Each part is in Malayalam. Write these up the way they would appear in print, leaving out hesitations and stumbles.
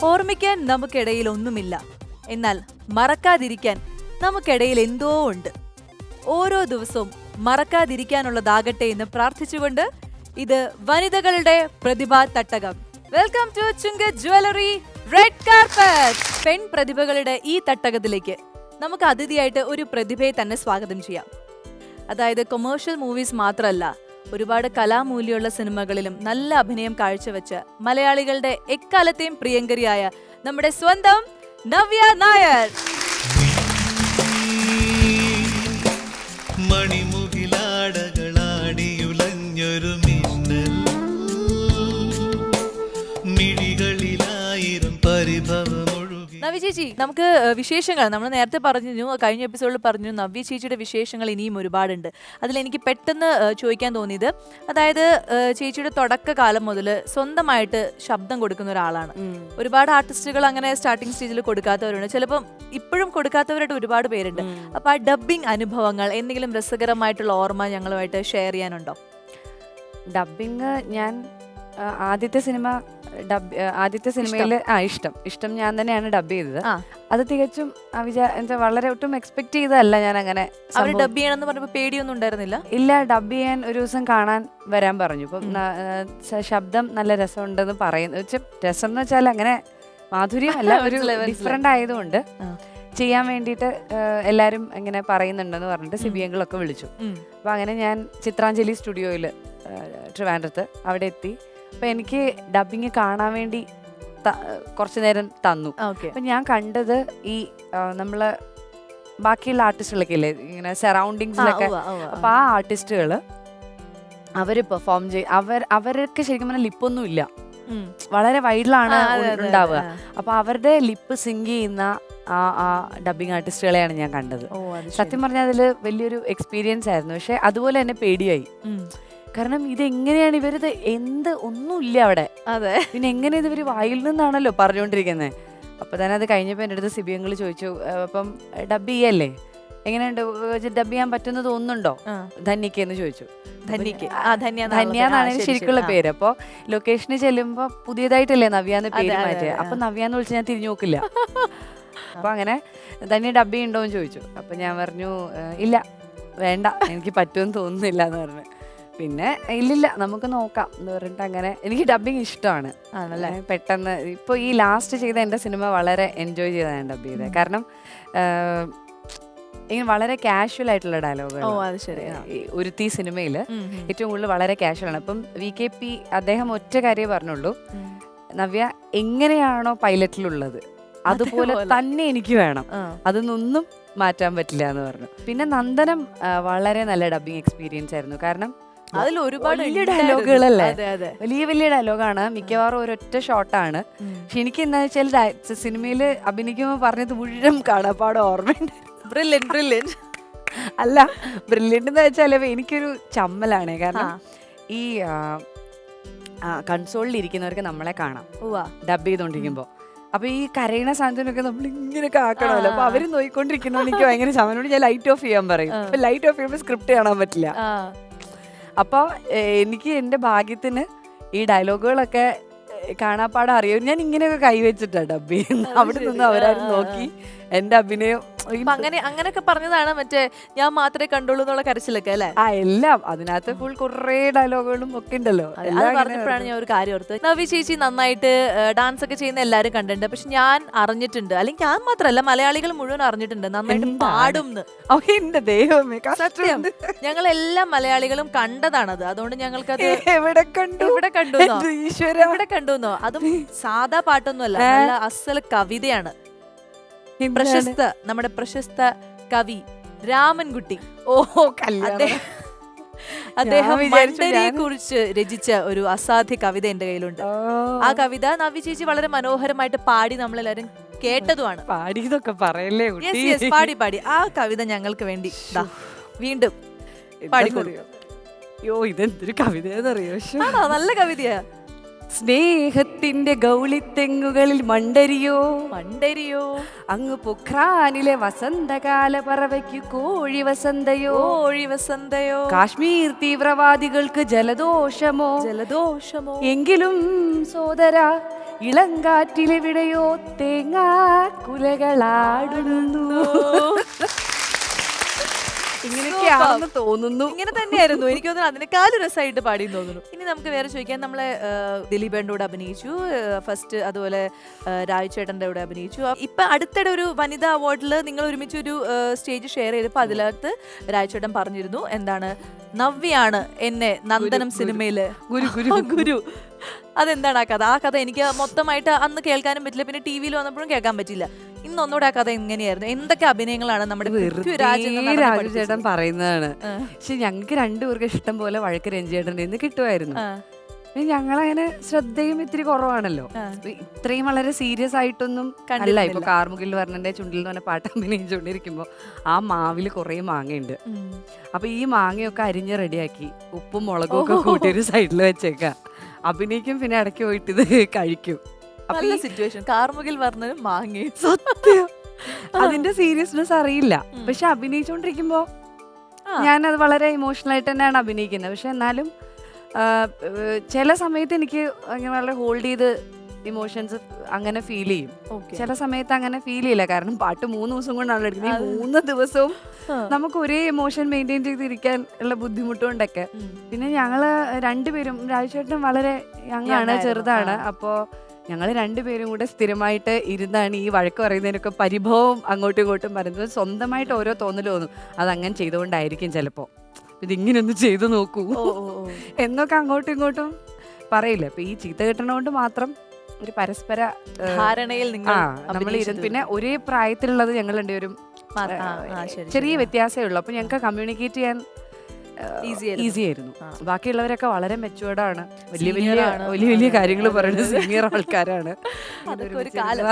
ഓർമ്മിക്കാൻ നമുക്കിടയിൽ ഒന്നുമില്ല, എന്നാൽ മറക്കാതിരിക്കാൻ നമുക്കിടയിൽ എന്തോ ഉണ്ട്. ഓരോ ദിവസവും മറക്കാതിരിക്കാനുള്ളതാകട്ടെ എന്ന് പ്രാർത്ഥിച്ചുകൊണ്ട് ഇത് വനിതകളുടെ പ്രതിഭാ തട്ടകം. Welcome to Chunka jewellery red carpet. പെൺ പ്രതിഭകളുടെ ഈ തട്ടകത്തിലേക്ക് നമുക്ക് അതിഥിയായിട്ട് ഒരു പ്രതിഭയെ തന്നെ സ്വാഗതം ചെയ്യാം. അതായത് കൊമേഴ്ഷ്യൽ മൂവീസ് മാത്രമല്ല, ഒരുപാട് കലാമൂല്യമുള്ള സിനിമകളിലും നല്ല അഭിനയം കാഴ്ചവെച്ച് മലയാളികളുടെ എക്കാലത്തെയും പ്രിയങ്കരിയായ നമ്മുടെ സ്വന്തം നവ്യ നായർ. മണിമുകിലാടകളാടിയുലഞ്ഞൊരു മിന്നൽ മിഴികളിലായിരം പരിഭവമൊഴുകി. നവ്യ ചേച്ചി, നമുക്ക് വിശേഷങ്ങൾ നമ്മൾ നേരത്തെ പറഞ്ഞു, കഴിഞ്ഞ എപ്പിസോഡിൽ പറഞ്ഞു, നവ്യ ചേച്ചിയുടെ വിശേഷങ്ങൾ ഇനിയും ഒരുപാടുണ്ട്. അതിലെനിക്ക് പെട്ടെന്ന് ചോദിക്കാൻ തോന്നിയത്, അതായത് ചേച്ചിയുടെ തുടക്കകാലം മുതൽ സ്വന്തമായിട്ട് ശബ്ദം കൊടുക്കുന്ന ഒരാളാണ്. ഒരുപാട് ആർട്ടിസ്റ്റുകൾ അങ്ങനെ സ്റ്റാർട്ടിംഗ് സ്റ്റേജിൽ കൊടുക്കാത്തവരുണ്ട്, ചിലപ്പം ഇപ്പോഴും കൊടുക്കാത്തവരായിട്ട് ഒരുപാട് പേരുണ്ട്. അപ്പൊ ആ ഡബ്ബിംഗ് അനുഭവങ്ങൾ, എന്തെങ്കിലും രസകരമായിട്ടുള്ള ഓർമ്മ ഞങ്ങളുമായിട്ട് ഷെയർ ചെയ്യാനുണ്ടോ? ഡബ്ബിങ് ഞാൻ ആദ്യത്തെ സിനിമയിൽ ഇഷ്ടം ഞാൻ തന്നെയാണ് ഡബ് ചെയ്തത്. അത് തികച്ചും വളരെ ഒട്ടും എക്സ്പെക്ട് ചെയ്തതല്ല. ഞാൻ അങ്ങനെ ഡബ് ചെയ്യണമെന്ന് പറഞ്ഞപ്പോൾ പേടിയൊന്നും ഉണ്ടായിരുന്നില്ല? ഇല്ല, ഡബ് ചെയ്യാൻ ഒരു ദിവസം കാണാൻ വരാൻ പറഞ്ഞു. ഇപ്പം ശബ്ദം നല്ല രസമുണ്ടെന്ന് പറയുന്നു. രസം എന്ന് വെച്ചാൽ അങ്ങനെ മാധുര്യമല്ല, ഒരു ഡിഫറെന്റ് ആയതുകൊണ്ട് ചെയ്യാൻ വേണ്ടിയിട്ട് എല്ലാരും ഇങ്ങനെ പറയുന്നുണ്ടെന്ന് പറഞ്ഞിട്ട് സിബിയങ്ങളൊക്കെ വിളിച്ചു. അപ്പൊ അങ്ങനെ ഞാൻ ചിത്രാഞ്ജലി സ്റ്റുഡിയോയില് ട്രിവാൻഡ്രത്ത് അവിടെ എത്തി. അപ്പൊ എനിക്ക് ഡബിങ് കാണാൻ വേണ്ടി കുറച്ചു നേരം തന്നു. അപ്പൊ ഞാൻ കണ്ടത് ഈ നമ്മള് ബാക്കിയുള്ള ആർട്ടിസ്റ്റുകളൊക്കെ ഇല്ലേ ഇങ്ങനെ സറൗണ്ടിങ്സിലൊക്കെ, അപ്പൊ ആ ആർട്ടിസ്റ്റുകള് അവര് പെർഫോം അവർക്ക് ശരിക്കും പറഞ്ഞാൽ ലിപ്പൊന്നും ഇല്ല, വളരെ വൈഡിലാണ് ഉണ്ടാവുക. അപ്പൊ അവരുടെ ലിപ്പ് സിങ്ക് ചെയ്യുന്ന ആ ഡബിങ് ആർട്ടിസ്റ്റുകളെയാണ് ഞാൻ കണ്ടത്. സത്യം പറഞ്ഞാൽ അതില് വലിയൊരു എക്സ്പീരിയൻസ് ആയിരുന്നു. പക്ഷെ അതുപോലെ തന്നെ പേടിയായി. കാരണം ഇതെങ്ങനെയാണ് ഇവരിത് ഒന്നുമില്ല അവിടെ, പിന്നെ എങ്ങനെ ഇവര് വായിൽ നിന്നാണല്ലോ പറഞ്ഞുകൊണ്ടിരിക്കുന്നത്. അപ്പൊ തന്നെ അത് കഴിഞ്ഞപ്പോ എൻ്റെ അടുത്ത് സിബിയങ്ങൾ ചോദിച്ചു, അപ്പം ഡബ് ചെയ്യല്ലേ, എങ്ങനെയുണ്ട്, ഡബ് ചെയ്യാൻ പറ്റുന്ന തോന്നുന്നുണ്ടോ ധന്യക്ക് എന്ന് ചോദിച്ചു. ധന്യാന്നാണ് ശരിക്കുള്ള പേര്. അപ്പൊ ലൊക്കേഷനിൽ ചെല്ലുമ്പോ പുതിയതായിട്ടല്ലേ നവ്യാന്ന് പേര് മാറ്റിയത്. അപ്പൊ നവ്യാന്ന് വിളിച്ച് ഞാൻ തിരിഞ്ഞു നോക്കില്ല. അപ്പൊ അങ്ങനെ ധന്യ ഡബ് ചെയ്യണ്ടോന്ന് ചോദിച്ചു. അപ്പൊ ഞാൻ പറഞ്ഞു ഇല്ല വേണ്ട, എനിക്ക് പറ്റുമെന്ന് തോന്നുന്നില്ല എന്ന് പറഞ്ഞു. പിന്നെ ഇല്ലില്ല നമുക്ക് നോക്കാം എന്ന് പറഞ്ഞിട്ട് അങ്ങനെ. എനിക്ക് ഡബിങ് ഇഷ്ടമാണ്. പെട്ടെന്ന് ഇപ്പൊ ഈ ലാസ്റ്റ് ചെയ്ത എന്റെ സിനിമ വളരെ എൻജോയ് ചെയ്താണ് ഞാൻ ഡബ് ചെയ്തത്. കാരണം ഇങ്ങനെ വളരെ കാഷ്വൽ ആയിട്ടുള്ള ഡയലോഗുകൾ ഒരുത്തി സിനിമയില് ഏറ്റവും കൂടുതൽ വളരെ കാഷ്വൽ ആണ്. ഇപ്പം VKP അദ്ദേഹം ഒറ്റ കാര്യമേ പറഞ്ഞുള്ളൂ, നവ്യ എങ്ങനെയാണോ പൈലറ്റിലുള്ളത് അതുപോലെ തന്നെ എനിക്ക് വേണം, അതൊന്നും മാറ്റാൻ പറ്റില്ല എന്ന് പറഞ്ഞു. പിന്നെ നന്ദനം വളരെ നല്ല ഡബിങ് എക്സ്പീരിയൻസ് ആയിരുന്നു. കാരണം അതിൽ ഒരുപാട് വലിയ ഡയലോഗുകളല്ലേ, വലിയ ഡയലോഗാണ്, മിക്കവാറും ഒരൊറ്റ ഷോട്ടാണ്. പക്ഷെ എനിക്ക് എന്താ വെച്ചാൽ സിനിമയില് അഭിനയിക്കുമ്പോൾ പറഞ്ഞത് മുഴുവൻ കാണാപ്പാട് ഓർമ്മയുണ്ട്. ബ്രില്യന്റ് അല്ല, ബ്രില്യന്റ് എന്ന് വെച്ചാൽ എനിക്കൊരു ചമ്മലാണ്. കാരണം ഈ കൺസോളിൽ ഇരിക്കുന്നവർക്ക് നമ്മളെ കാണാം ഡബ് ചെയ്തോണ്ടിരിക്കുമ്പോ. അപ്പൊ ഈ കരയണ സാധനത്തിനൊക്കെ നമ്മൾ ഇങ്ങനെ കാക്കണമല്ലോ. അപ്പൊ അവര് നോയിക്കൊണ്ടിരിക്കുന്ന എനിക്ക് ഭയങ്കര ചമ്മനോട് ഞാൻ ലൈറ്റ് ഓഫ് ചെയ്യാൻ പറയും. അപ്പൊ ലൈറ്റ് ഓഫ് ചെയ്യുമ്പോൾ സ്ക്രിപ്റ്റ് കാണാൻ പറ്റില്ല. അപ്പൊ എനിക്ക് എന്റെ ഭാഗ്യത്തിന് ഈ ഡയലോഗുകളൊക്കെ കാണാപ്പാടം അറിയാം. ഞാൻ ഇങ്ങനെയൊക്കെ കൈവച്ചിട്ടാ ഡബ് ചെയ്യുന്നത്. അവിടെ നിന്ന് അവരാരും നോക്കി എന്റെ അഭിനയം അങ്ങനെയൊക്കെ പറഞ്ഞതാണ്. മറ്റേ ഞാൻ മാത്രമേ കണ്ടുള്ളൂ എന്നുള്ള കരച്ചിലൊക്കെ അല്ലേ? എല്ലാം അതിനകത്ത് ഫുൾ കുറേ ഡയലോഗുകളും ഒക്കെ ഉണ്ടല്ലോ. അത് പറഞ്ഞപ്പോഴാണ് ഞാൻ ഒരു കാര്യം ഓർത്തത്. നവ്യ ചേച്ചി നന്നായിട്ട് ഡാൻസ് ഒക്കെ ചെയ്യുന്ന എല്ലാരും കണ്ടിട്ടുണ്ട്. പക്ഷെ ഞാൻ അറിഞ്ഞിട്ടുണ്ട്, അല്ലെങ്കിൽ ഞാൻ മാത്രല്ല മലയാളികൾ മുഴുവൻ അറിഞ്ഞിട്ടുണ്ട്, നന്നായിട്ട് പാടും. എന്റെ ദൈവമേ, സത്യം ഞങ്ങളെല്ലാം മലയാളികളും കണ്ടതാണത്. അതുകൊണ്ട് ഞങ്ങൾക്കത് എവിടെ കണ്ടുന്നോ, അതും സാധാ പാട്ടൊന്നുമല്ല, നല്ല അസൽ കവിതയാണ്. നമ്മുടെ പ്രശസ്ത കവി രാമൻകുട്ടി അദ്ദേഹം മണ്ടരിയെ കുറിച്ച് രചിച്ച ഒരു അസാധ്യ കവിത എന്റെ കയ്യിലുണ്ട്. ആ കവിത നവ്യ ചേച്ചി വളരെ മനോഹരമായിട്ട് പാടി നമ്മളെല്ലാരും കേട്ടതുമാണ്. പാടിയതൊക്കെ പറയല്ലേ? പാടി ആ കവിത ഞങ്ങൾക്ക് വേണ്ടി വീണ്ടും പാടിക്കൊടുക്കും. ഇതെന്തൊരു കവിതയെന്നറിയോ? നല്ല കവിതയാ. സ്നേഹത്തിന്റെ ഗൗളിത്തെങ്ങുകളിൽ മണ്ടരിയോ അങ്ങ് പൊഖ്രാനിലെ വസന്തകാല പറവയ്ക്ക് കോഴി വസന്തയോ കാശ്മീർ തീവ്രവാദികൾക്ക് ജലദോഷമോ എങ്കിലും സോദര ഇളങ്കാറ്റിലെവിടെയോ തേങ്ങാ കുലകളാടുന്നു. ഇങ്ങനെയൊക്കെയാണെന്ന് തോന്നുന്നു. ഇങ്ങനെ തന്നെയായിരുന്നു. എനിക്ക് തോന്നുന്നു അതിനേക്കാളും രസമായിട്ട് പാടിയെന്ന് തോന്നുന്നു. ഇനി നമുക്ക് വേറെ ചോദിക്കാം. നമ്മളെ ദിലീപേന്റെ കൂടെ അഭിനയിച്ചു ഫസ്റ്റ്, അതുപോലെ രാജ് ചേട്ടന്റെ കൂടെ അഭിനയിച്ചു. ഇപ്പൊ അടുത്തിടെ ഒരു വനിതാ അവാർഡിൽ നിങ്ങൾ ഒരുമിച്ച് ഒരു സ്റ്റേജ് ഷെയർ ചെയ്തപ്പോൾ അതിനകത്ത് രാജ് ചേട്ടൻ പറഞ്ഞിരുന്നു എന്താണ്, നവ്യാണ് എന്നെ നന്ദനം സിനിമയില് ഗുരു. അതെന്താണ് ആ കഥ എനിക്ക് മൊത്തമായിട്ട് അന്ന് കേൾക്കാനും പറ്റില്ല, പിന്നെ ടി വിയിൽ വന്നപ്പോഴും കേൾക്കാൻ പറ്റില്ല. ഇന്നൊന്നുകൂടെ ആ കഥ എങ്ങനെയായിരുന്നു? എന്തൊക്കെ അഭിനയങ്ങളാണ് നമ്മുടെ രാജു ചേട്ടൻ പറയുന്നതാണ്. പക്ഷെ ഞങ്ങൾക്ക് രണ്ടുപേർക്ക് ഇഷ്ടം പോലെ വഴക്ക് രഞ്ജിയേട്ടൻ്റെ നിന്ന് കിട്ടുമായിരുന്നു. ഞങ്ങളങ്ങനെ ശ്രദ്ധയും ഇത്തിരി കുറവാണല്ലോ. ഇത്രയും വളരെ സീരിയസ് ആയിട്ടൊന്നും അല്ല. ഇപ്പൊ കാർമുകിൽ വർണ്ണന്റെ ചുണ്ടിൽ എന്ന് പറഞ്ഞ പാട്ട് അഭിനയിച്ചുകൊണ്ടിരിക്കുമ്പോ ആ മാവില് കുറെ മാങ്ങയുണ്ട്. അപ്പൊ ഈ മാങ്ങയൊക്കെ അരിഞ്ഞ് റെഡിയാക്കി ഉപ്പും മുളകും ഒക്കെ കൂട്ടി ഒരു സൈഡിൽ വെച്ചേക്കാം. അഭിനയിക്കും, പിന്നെ ഇടയ്ക്ക് പോയിട്ട് ഇത് കഴിക്കും. സിറ്റുവേഷൻ കാർമുകിൽ വർണ്ണനും മാങ്ങയും. സത്യം അതിന്റെ സീരിയസ്നെസ് അറിയില്ല. പക്ഷെ അഭിനയിച്ചോണ്ടിരിക്കുമ്പോ ഞാനത് വളരെ ഇമോഷണൽ ആയിട്ട് തന്നെയാണ് അഭിനയിക്കുന്നത്. പക്ഷെ എന്നാലും ചില സമയത്ത് എനിക്ക് അങ്ങനെ വളരെ ഹോൾഡ് ചെയ്ത് ഇമോഷൻസ് അങ്ങനെ ഫീൽ ചെയ്യും. ചില സമയത്ത് അങ്ങനെ ഫീൽ ചെയ്യില്ല. കാരണം പാട്ട് 3 ദിവസം കൊണ്ടാണ് എടുക്കുന്നത്. ഈ 3 ദിവസവും നമുക്ക് ഒരേ ഇമോഷൻ മെയിൻറ്റെയിൻ ചെയ്തിരിക്കാൻ ഉള്ള ബുദ്ധിമുട്ടുകൊണ്ടൊക്കെ. പിന്നെ ഞങ്ങള് രണ്ടുപേരും, രാജുചേട്ടൻ വളരെ യങ്ങാണ്, ചെറുതാണ്. അപ്പോ ഞങ്ങൾ രണ്ടുപേരും കൂടെ സ്ഥിരമായിട്ട് ഇരുന്നാണ് ഈ വഴക്ക് പറയുന്നതിനൊക്കെ പരിഭവം അങ്ങോട്ടും ഇങ്ങോട്ടും പറയുന്നത്. സ്വന്തമായിട്ട് ഓരോ തോന്നൽ തോന്നും, അതങ്ങനെ ചെയ്തുകൊണ്ടായിരിക്കും ചിലപ്പോ, ഇതിങ്ങനൊന്ന് ചെയ്തു നോക്കൂ എന്നൊക്കെ അങ്ങോട്ടും ഇങ്ങോട്ടും പറയില്ല. അപ്പൊ ഈ ചീത്ത കിട്ടണോണ്ട് മാത്രം ഒരു പരസ്പര ധാരണയിൽ നമ്മൾ പിന്നെ ഒരേ പ്രായത്തിലുള്ളത് ഞങ്ങൾ രണ്ടുപേരും ചെറിയ വ്യത്യാസമേ ഉള്ളൂ. അപ്പൊ ഞങ്ങൾക്ക് കമ്മ്യൂണിക്കേറ്റ് ചെയ്യാൻ ഈസി ആയിരുന്നു. ബാക്കിയുള്ളവരൊക്കെ വളരെ മെച്ചുവേർഡാണ്, വലിയ വലിയ കാര്യങ്ങൾ പറയുന്ന സീനിയർ ആൾക്കാരാണ്. അതൊക്കെ ഒരു കാലം.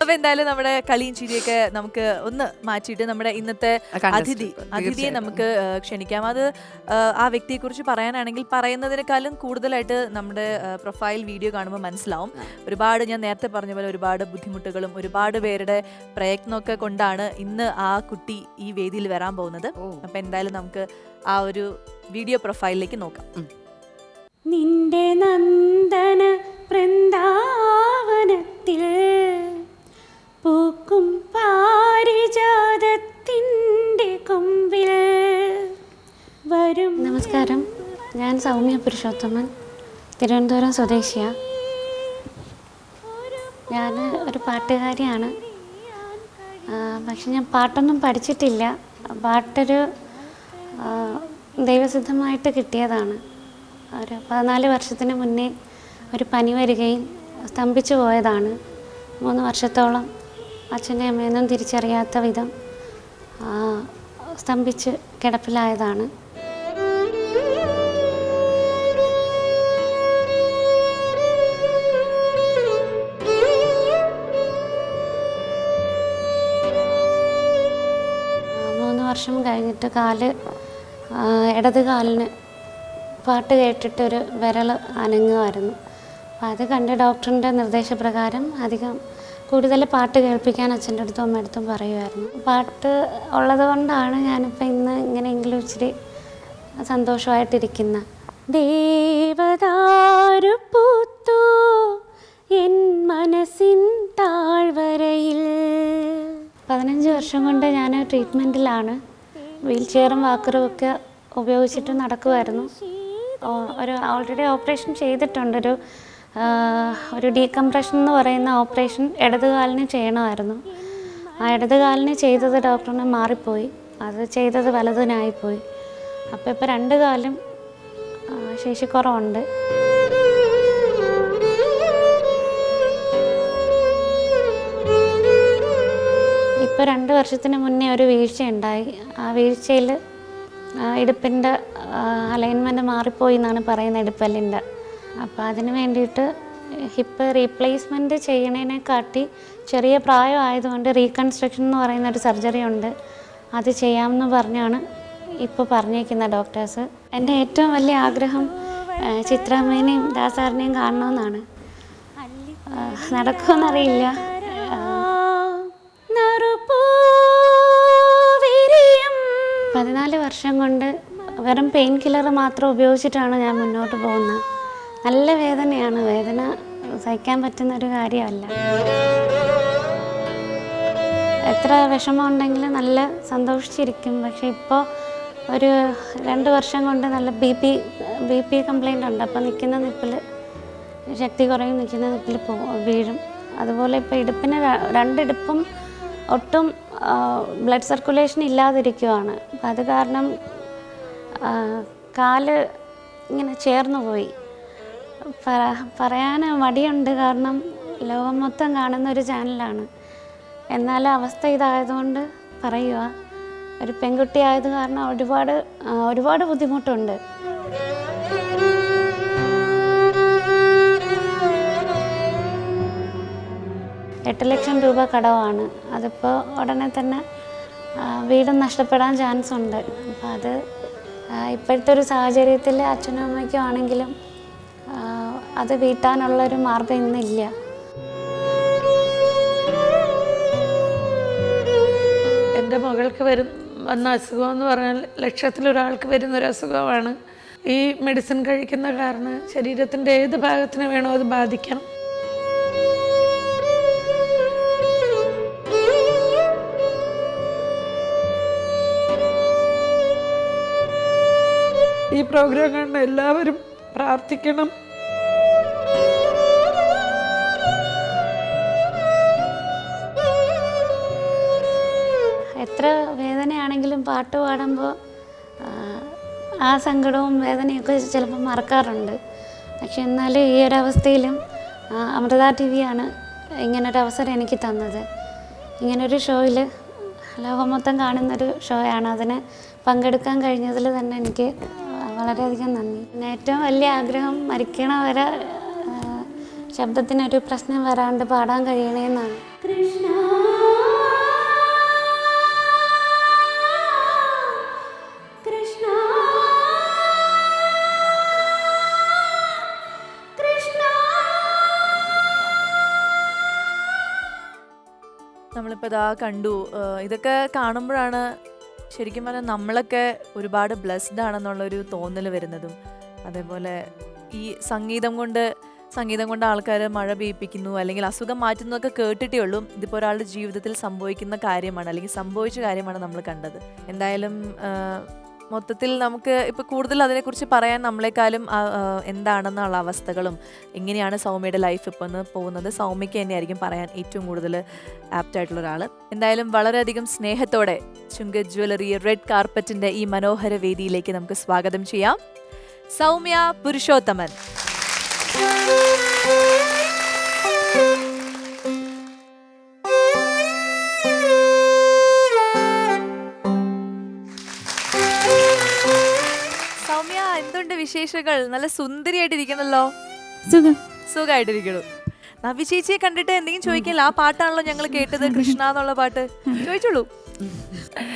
അപ്പൊ എന്തായാലും നമ്മുടെ കളിയും ചിരിയൊക്കെ നമുക്ക് ഒന്ന് മാറ്റിയിട്ട് നമ്മുടെ ഇന്നത്തെ അതിഥിയെ നമുക്ക് ക്ഷണിക്കാം. അത് ആ വ്യക്തിയെ കുറിച്ച് പറയാനാണെങ്കിൽ പറയുന്നതിനേക്കാളും കൂടുതലായിട്ട് നമ്മുടെ പ്രൊഫൈൽ വീഡിയോ കാണുമ്പോൾ മനസ്സിലാവും. ഒരുപാട്, ഞാൻ നേരത്തെ പറഞ്ഞ പോലെ ഒരുപാട് ബുദ്ധിമുട്ടുകളും ഒരുപാട് പേരുടെ പ്രയത്നമൊക്കെ കൊണ്ടാണ് ഇന്ന് ആ കുട്ടി ഈ വേദിയിൽ വരാൻ പോകുന്നത്. അപ്പൊ എന്തായാലും നമുക്ക് ആ ഒരു വീഡിയോ പ്രൊഫൈലിലേക്ക് നോക്കാം. നിന്റെ നന്ദന വൃന്ദാവനത്തിൽ പൂക്കും പാരിജാതത്തിൻ്റെ കൊമ്പിൽ വരും. നമസ്കാരം, ഞാൻ സൗമ്യ പുരുഷോത്തമൻ, തിരുവനന്തപുരം സ്വദേശിയാണ്. ഞാൻ ഒരു പാട്ടുകാരിയാണ്. പക്ഷെ ഞാൻ പാട്ടൊന്നും പഠിച്ചിട്ടില്ല. പാട്ടൊരു ദൈവസിദ്ധമായിട്ട് കിട്ടിയതാണ്. ഒരു 14 വർഷത്തിന് മുന്നേ ഒരു പനി വരികയും സ്തംഭിച്ചു പോയതാണ്. 3 വർഷത്തോളം അച്ഛൻ്റെ അമ്മയൊന്നും തിരിച്ചറിയാത്ത വിധം സ്തംഭിച്ച് കിടപ്പിലായതാണ്. വർഷം കഴിഞ്ഞിട്ട് ഇടത് കാലിന് പാട്ട് കേട്ടിട്ടൊരു വിരൽ അനങ്ങുമായിരുന്നു. അപ്പോൾ അത് കണ്ട് ഡോക്ടറിൻ്റെ നിർദ്ദേശപ്രകാരം കൂടുതൽ പാട്ട് കേൾപ്പിക്കാൻ അച്ഛൻ്റെ അടുത്തും അമ്മയുടെ അടുത്തും പറയുമായിരുന്നു. പാട്ട് ഉള്ളത് കൊണ്ടാണ് ഞാനിപ്പോൾ ഇന്ന് ഇങ്ങനെയെങ്കിലും ഇച്ചിരി സന്തോഷമായിട്ടിരിക്കുന്നത്. ദേവദാരു പൂത്തു എൻ മനസ്സിൻ താഴ്വരയിൽ. 15 വർഷം കൊണ്ട് ഞാൻ ട്രീറ്റ്മെൻറ്റിലാണ്. വീൽ ചെയറും വാക്കറും ഒക്കെ ഉപയോഗിച്ചിട്ട് നടക്കുമായിരുന്നു. ഓൾറെഡി ഓപ്പറേഷൻ ചെയ്തിട്ടുണ്ട്. ഒരു ഡീകംപ്രഷൻ എന്ന് പറയുന്ന ഓപ്പറേഷൻ ഇടത് കാലിന് ചെയ്യണമായിരുന്നു. ആ ഇടത് കാലിന് ചെയ്തത് ഡോക്ടറിന് മാറിപ്പോയി, അത് ചെയ്തത് വലതിനായിപ്പോയി. അപ്പോൾ ഇപ്പോൾ 2 കാലും ശേഷിക്കുറവുണ്ട്. ഇപ്പോൾ 2 വർഷത്തിന് മുന്നേ ഒരു വീഴ്ച ഉണ്ടായി. ആ വീഴ്ചയിൽ ഇടുപ്പിൻ്റെ അലൈൻമെൻറ്റ് മാറിപ്പോയി എന്നാണ് പറയുന്നത്, ഇടുപ്പല്ലിൻ്റെ. അപ്പോൾ അതിന് വേണ്ടിയിട്ട് ഹിപ്പ് റീപ്ലേസ്മെൻറ്റ് ചെയ്യണതിനെക്കാട്ടി ചെറിയ പ്രായം ആയതുകൊണ്ട് റീകൺസ്ട്രക്ഷൻ എന്ന് പറയുന്ന ഒരു സർജറി ഉണ്ട്, അത് ചെയ്യാമെന്ന് പറഞ്ഞാണ് ഇപ്പോൾ പറഞ്ഞേക്കുന്ന ഡോക്ടേഴ്സ്. എൻ്റെ ഏറ്റവും വലിയ ആഗ്രഹം ചിത്രാമ്മേനെയും ദാസാറിനെയും കാണണമെന്നാണ്. നടക്കുമെന്നറിയില്ല. 14 വർഷം കൊണ്ട് വെറും പെയിൻ കില്ലർ മാത്രം ഉപയോഗിച്ചിട്ടാണ് ഞാൻ മുന്നോട്ട് പോകുന്നത്. നല്ല വേദനയാണ്. വേദന സഹിക്കാൻ പറ്റുന്ന ഒരു കാര്യമല്ല. എത്ര വിഷമമുണ്ടെങ്കിലും നല്ല സന്തോഷിച്ചിരിക്കും. പക്ഷെ ഇപ്പോൾ ഒരു 2 വർഷം കൊണ്ട് നല്ല ബി പി കംപ്ലൈൻ്റ് ഉണ്ട്. അപ്പോൾ നിൽക്കുന്ന നിപ്പിൽ ശക്തി കുറയും, നിൽക്കുന്ന നിപ്പിൽ വീഴും. അതുപോലെ ഇപ്പോൾ ഇടുപ്പിന് 2 ഇടുപ്പും ഒട്ടും ബ്ലഡ് സർക്കുലേഷൻ ഇല്ലാതിരിക്കുവാണ്. അപ്പം അത് കാരണം കാല് ഇങ്ങനെ ചേർന്ന് പോയി. പറയാൻ മടിയുണ്ട്, കാരണം ലോകം മൊത്തം കാണുന്ന ഒരു ചാനലാണ്. എന്നാലും അവസ്ഥ ഇതായതുകൊണ്ട് പറയുക, ഒരു പെൺകുട്ടി ആയത് കാരണം ഒരുപാട് ബുദ്ധിമുട്ടുണ്ട്. $8 ലക്ഷം കടവാണ്. അതിപ്പോൾ ഉടനെ തന്നെ വീടും നഷ്ടപ്പെടാൻ ചാൻസ് ഉണ്ട്. അപ്പോൾ അത് ഇപ്പോഴത്തെ ഒരു സാഹചര്യത്തിൽ അച്ഛനും അമ്മയ്ക്കും ആണെങ്കിലും അത് വീട്ടാനുള്ളൊരു മാർഗ്ഗം ഇന്നില്ല. എൻ്റെ മകൾക്ക് വന്ന അസുഖം എന്ന് പറഞ്ഞാൽ ലക്ഷത്തിലൊരാൾക്ക് വരുന്നൊരു അസുഖമാണ്. ഈ മെഡിസിൻ കഴിക്കുന്ന കാരണം ശരീരത്തിൻ്റെ ഏത് ഭാഗത്തിന് വേണോ അത് ബാധിക്കണം. ഈ പ്രോഗ്രാം കണ്ട് എല്ലാവരും പ്രാർത്ഥിക്കണം. എത്ര വേദനയാണെങ്കിലും പാട്ട് പാടുമ്പോൾ ആ സങ്കടവും വേദനയൊക്കെ ചിലപ്പോൾ മറക്കാറുണ്ട്. പക്ഷെ എന്നാലും ഈ ഒരവസ്ഥയിലും അമൃത TV ആണ് ഇങ്ങനൊരു അവസരം എനിക്ക് തന്നത്. ഇങ്ങനൊരു ഷോയിൽ ലോകം മൊത്തം കാണുന്നൊരു ഷോയാണ്. അതിന് പങ്കെടുക്കാൻ കഴിഞ്ഞതിൽ തന്നെ എനിക്ക് വളരെയധികം നന്ദി. പിന്നെ ഏറ്റവും വലിയ ആഗ്രഹം മരിക്കണ വരെ ശബ്ദത്തിനൊരു പ്രശ്നം വരാണ്ട് പാടാൻ കഴിയണമെന്നാണ്. കൃഷ്ണ കൃഷ്ണ കൃഷ്ണ. നമ്മളിപ്പോൾ ഇതാ കണ്ടു. ഇതൊക്കെ കാണുമ്പോഴാണ് ശരിക്കും പറഞ്ഞാൽ നമ്മളൊക്കെ ഒരുപാട് ബ്ലെസ്ഡ് ആണെന്നുള്ളൊരു തോന്നൽ വരുന്നതും. അതേപോലെ ഈ സംഗീതം കൊണ്ട് ആൾക്കാർ മഴ പെയ്യിപ്പിക്കുന്നു അല്ലെങ്കിൽ അസുഖം മാറ്റുന്നതൊക്കെ കേട്ടിട്ടേ ഉള്ളൂ. ഇതിപ്പോൾ ഒരാളുടെ ജീവിതത്തിൽ സംഭവിക്കുന്ന കാര്യമാണ്, അല്ലെങ്കിൽ സംഭവിച്ച കാര്യമാണ് നമ്മൾ കണ്ടത്. എന്തായാലും മൊത്തത്തിൽ നമുക്ക് ഇപ്പോൾ കൂടുതൽ അതിനെക്കുറിച്ച് പറയാൻ നമ്മളെക്കാളും എന്താണെന്നുള്ള അവസ്ഥകളും എങ്ങനെയാണ് സൗമ്യയുടെ ലൈഫ് ഇപ്പോൾ പോകുന്നത് സൗമ്യയ്ക്ക് തന്നെയായിരിക്കും പറയാൻ ഏറ്റവും കൂടുതൽ ആപ്റ്റായിട്ടുള്ള ഒരാൾ. എന്തായാലും വളരെയധികം സ്നേഹത്തോടെ ചുങ്കത് ജ്വല്ലറി റെഡ് കാർപ്പറ്റിൻ്റെ ഈ മനോഹര വേദിയിലേക്ക് നമുക്ക് സ്വാഗതം ചെയ്യാം സൗമ്യ പുരുഷോത്തമൻ. സൗമ്യ, എന്തുണ്ട് വിശേഷങ്ങൾ? നല്ല സുന്ദരിയായിട്ടിരിക്കണല്ലോ. സുഖമായിട്ടിരിക്കണു. നവി ചേച്ചിയെ കണ്ടിട്ട് എന്തെങ്കിലും ചോദിക്കില്ല? ആ പാട്ടാണല്ലോ ഞങ്ങൾ കേട്ടത്, കൃഷ്ണ എന്നുള്ള പാട്ട്. ചോദിച്ചോളൂ.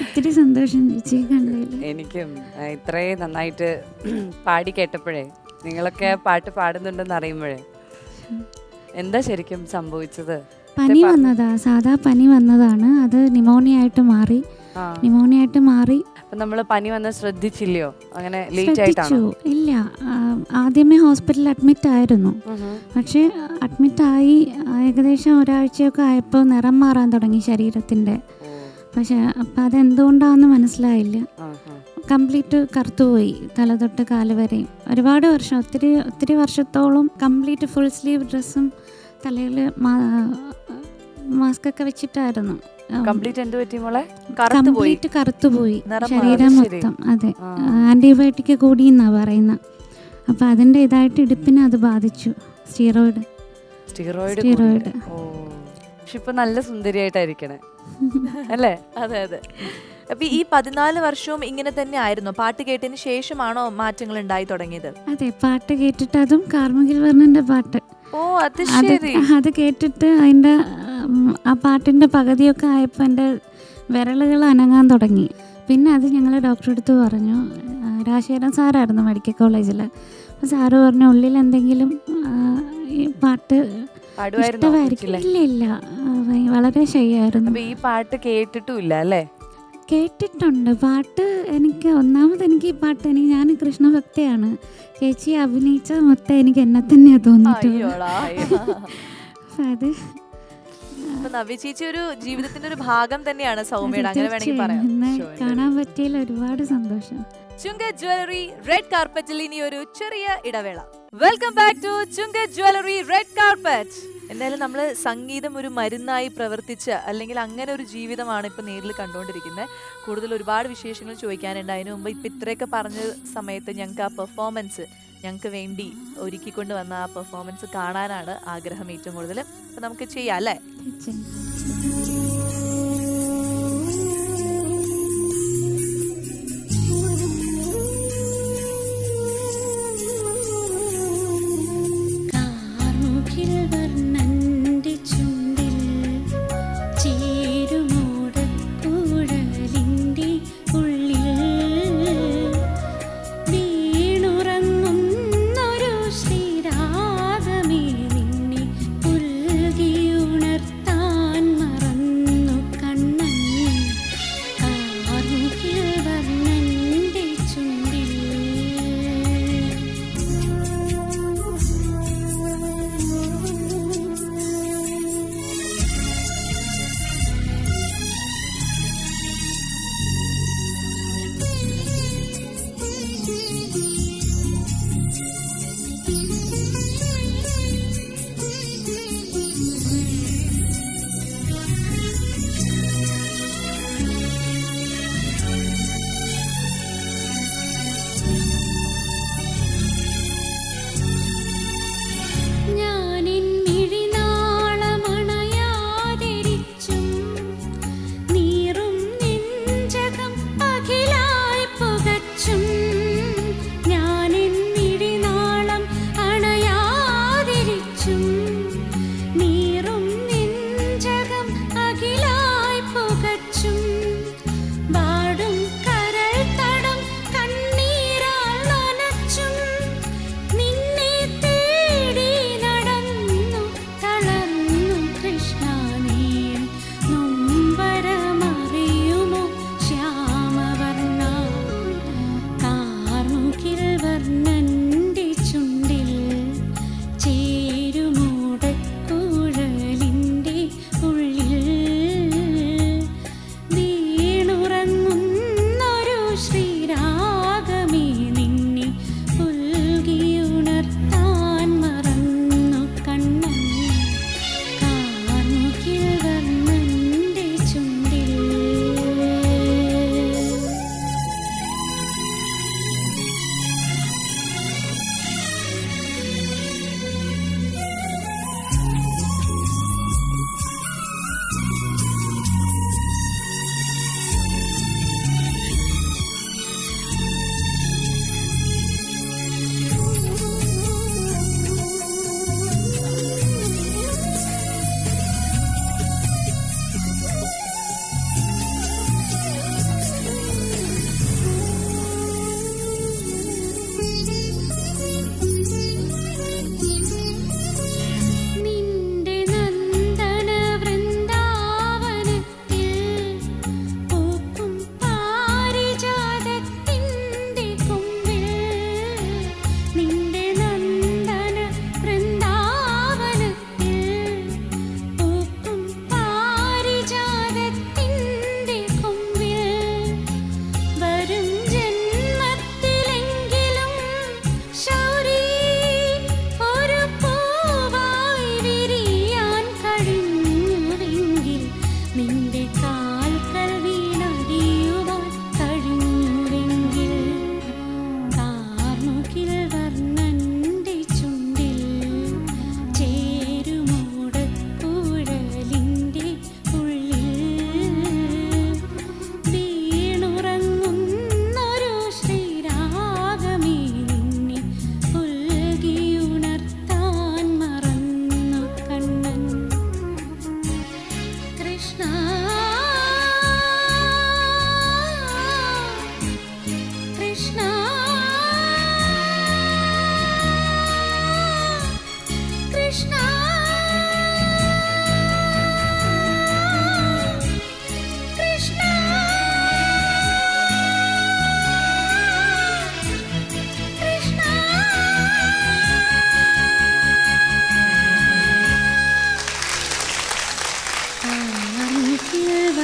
ഒത്തിരി സന്തോഷം ചേച്ചിയെ കണ്ടതിൽ. എനിക്കും ഇത്രയും നന്നായിട്ട് പാടി കേട്ടപ്പോഴേ, നിങ്ങളൊക്കെ പാട്ട് പാടുന്നുണ്ടെന്ന് അറിയുമ്പോഴേ, എന്താ ശരിക്കും സംഭവിച്ചത്? പനി വന്നതാ, സാധാ പനി വന്നതാണ്. അത് ന്യൂമോണിയ ആയിട്ട് മാറി. അപ്പൊ നമ്മള് പനി വന്ന് ശ്രദ്ധിച്ചില്ലയോ? അങ്ങനെ ലേറ്റ് ആയിട്ടാണോ? ഇല്ല, ആദ്യമേ ഹോസ്പിറ്റലിൽ അഡ്മിറ്റ് ആയിരുന്നു. പക്ഷെ അഡ്മിറ്റായി ഏകദേശം ഒരാഴ്ചയൊക്കെ ആയപ്പോൾ നിറം മാറാൻ തുടങ്ങി ശരീരത്തിന്റെ. പക്ഷെ അപ്പം അതെന്തുകൊണ്ടാണെന്ന് മനസ്സിലായില്ല. കംപ്ലീറ്റ് കറുത്തുപോയി, തല തൊട്ട് കാല് വരെയും. ഒരുപാട് വർഷം, ഒത്തിരി വർഷത്തോളം കംപ്ലീറ്റ് ഫുൾ സ്ലീവ് ഡ്രസ്സും തലയിൽ മാസ്ക് ഒക്കെ വെച്ചിട്ടായിരുന്നു. കംപ്ലീറ്റ് കറുത്തുപോയി ശരീരം മൊത്തം. അതെ, ആന്റിബയോട്ടിക് കൂടി എന്നാ പറയുന്നത്. അപ്പൊ അതിന്റെ ഇതായിട്ട് ഇടുപ്പിനെ അത് ബാധിച്ചു. സ്റ്റീറോയിഡ്. ഇപ്പൊ നല്ല സുന്ദരിയായിട്ടായിരിക്കണേ അല്ലേ? അതെ. അപ്പൊ ഈ 14 വർഷവും ഇങ്ങനെ തന്നെ ആയിരുന്നു? പാട്ട് കേട്ടതിന് ശേഷമാണോ മാറ്റങ്ങൾ ഉണ്ടായി തുടങ്ങിയത്? അതെ, പാട്ട് കേട്ടിട്ട്, അതും കാർമുകിൽ വർണ്ണന്റെ പാട്ട്. ഓ, അത് ശരി. അത് കേട്ടിട്ട് അതിന്റെ ആ പാട്ടിന്റെ പകുതിയൊക്കെ ആയപ്പോൾ എൻ്റെ വിരലുകൾ അനങ്ങാൻ തുടങ്ങി. പിന്നെ അത് ഞങ്ങൾ ഡോക്ടറെ അടുത്ത് പറഞ്ഞു. രാജശേഖരൻ സാറായിരുന്നു മെഡിക്കൽ കോളേജിൽ. അപ്പോൾ സാറ് പറഞ്ഞു ഉള്ളിൽ എന്തെങ്കിലും പാട്ട് ഇഷ്ടമായിരിക്കും. ഇല്ല, വളരെ ശരിയായിരുന്നു. ഈ പാട്ട് കേട്ടിട്ടുമില്ല അല്ലേ? കേട്ടിട്ടുണ്ട് പാട്ട്. എനിക്ക് ഒന്നാമത് എനിക്ക് ഈ പാട്ട് ഞാൻ കൃഷ്ണഭക്തയാണ്. ചേച്ചി അഭിനയിച്ച മൊത്തം എനിക്ക് എന്നെ തന്നെയാണ് തോന്നിയിട്ടുള്ളത്. അയ്യോടാ. അപ്പം അത് അപ്പൊ നവ്യ ചേച്ചി ഒരു ജീവിതത്തിന്റെ ഒരു ഭാഗം തന്നെയാണ് സൗമ്യയുടെ, അങ്ങനെ വേണമെങ്കിൽ പറയാം. ഇന്ന് കാണാൻ പറ്റിയതിൽ ഒരുപാട് സന്തോഷം. ചുങ്കത് ജ്വല്ലറി റെഡ് കാർപ്പറ്റിൽ ഇനി ഒരു ചെറിയ ഇടവേള. Welcome back to Chungath jewellery red carpet. എന്തായാലും നമ്മൾ സംഗീതം ഒരു മരുന്നായി പ്രവർത്തിച്ച് അല്ലെങ്കിൽ അങ്ങനെ ഒരു ജീവിതമാണ് ഇപ്പൊ നേരിൽ കണ്ടുകൊണ്ടിരിക്കുന്നത്. കൂടുതൽ ഒരുപാട് വിശേഷങ്ങൾ ചോദിക്കാനുണ്ട്. അതിനു മുമ്പ് ഇപ്പൊ ഇത്രയൊക്കെ പറഞ്ഞ സമയത്ത് ഞങ്ങൾക്ക് ആ പെർഫോമൻസ് ഞങ്ങൾക്ക് വേണ്ടി ഒരുക്കിക്കൊണ്ട് വന്ന ആ പെർഫോമൻസ് കാണാനാണ് ആഗ്രഹം ഏറ്റവും കൂടുതൽ. അപ്പൊ നമുക്ക് ചെയ്യാം അല്ലേ? ശ്രീരാഗമേ നിന്നെ പുൽകിയുണർത്താൻ മറന്നു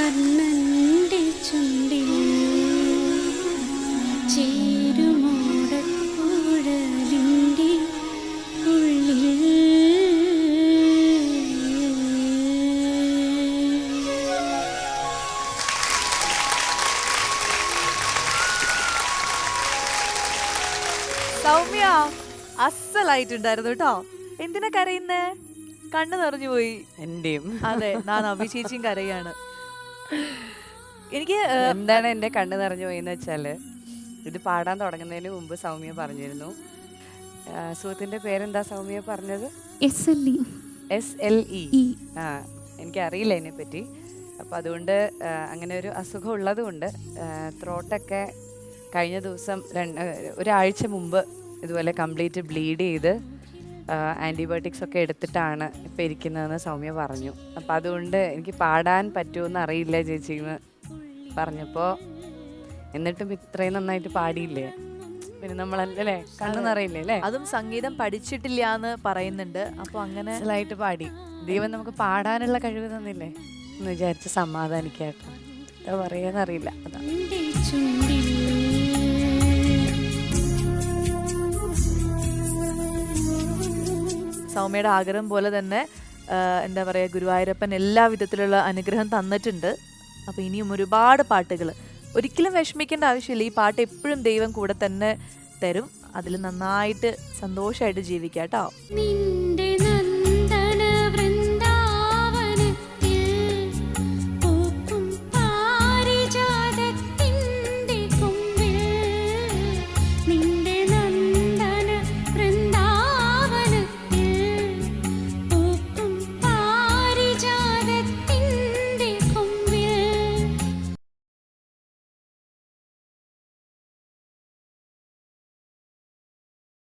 കർണന്റെ ചുണ്ടിൽ ചേരുമോടക്കുഴലിൻ്റെ സൗമ്യ അസലായിട്ടുണ്ടായിരുന്നു കേട്ടോ. എന്തിനാ കരയുന്നേ? കണ്ണു നിറഞ്ഞു പോയി. എന്റെയും അതെ, ഞാൻ അഭിചേച്ചിയും കരയാണ്. എനിക്ക് എന്താണ് എന്റെ കണ്ണ് നിറഞ്ഞു പോയെന്ന് വെച്ചാല്, ഇത് പാടാൻ തുടങ്ങുന്നതിന് മുമ്പ് സൗമ്യ പറഞ്ഞിരുന്നു. സുഹൃത്തിന്റെ പേരെന്താ സൗമ്യ പറഞ്ഞത്? SLE. SLE. ആ, എനിക്കറിയില്ല ഇതിനെപ്പറ്റി. അപ്പം അതുകൊണ്ട് അങ്ങനെ ഒരു അസുഖം ഉള്ളത് കൊണ്ട് ത്രോട്ടൊക്കെ കഴിഞ്ഞ ദിവസം ഒരാഴ്ച മുമ്പ് ഇതുപോലെ കംപ്ലീറ്റ് ബ്ലീഡ് ചെയ്ത് ആൻറ്റിബയോട്ടിക്സ് ഒക്കെ എടുത്തിട്ടാണ് ഇപ്പം ഇരിക്കുന്നതെന്ന് സൗമ്യ പറഞ്ഞു. അപ്പം അതുകൊണ്ട് എനിക്ക് പാടാൻ പറ്റുമെന്ന് അറിയില്ല ചേച്ചി എന്ന് പറഞ്ഞപ്പോൾ, എന്നിട്ടും ഇത്രയും നന്നായിട്ട് പാടിയില്ലേ? പിന്നെ നമ്മളല്ലേ കണ്ണു നിറയില്ലേ അല്ലേ? അതും സംഗീതം പഠിച്ചിട്ടില്ല എന്ന് പറയുന്നുണ്ട്. അപ്പൊ അങ്ങനെ മനസ്സിലായിട്ട് പാടി. ദൈവം നമുക്ക് പാടാനുള്ള കഴിവ് തന്നില്ലേ എന്ന് വിചാരിച്ച് സമാധാനിക്കാട്ടോ. എന്താ പറയാന്നറിയില്ല. അതാ ചുണ്ടിൽ സൗമ്യയുടെ ആഗ്രഹം പോലെ തന്നെ എന്താ പറയുക, ഗുരുവായൂരപ്പൻ എല്ലാ വിധത്തിലുള്ള അനുഗ്രഹം തന്നിട്ടുണ്ട്. അപ്പോൾ ഇനിയും ഒരുപാട് പാട്ടുകൾ. ഒരിക്കലും വിഷമിക്കേണ്ട ആവശ്യമില്ല. ഈ പാട്ട് എപ്പോഴും ദൈവം കൂടെ തന്നെ തരും. അതിൽ നന്നായിട്ട് സന്തോഷമായിട്ട് ജീവിക്കാം കേട്ടോ. നിൻ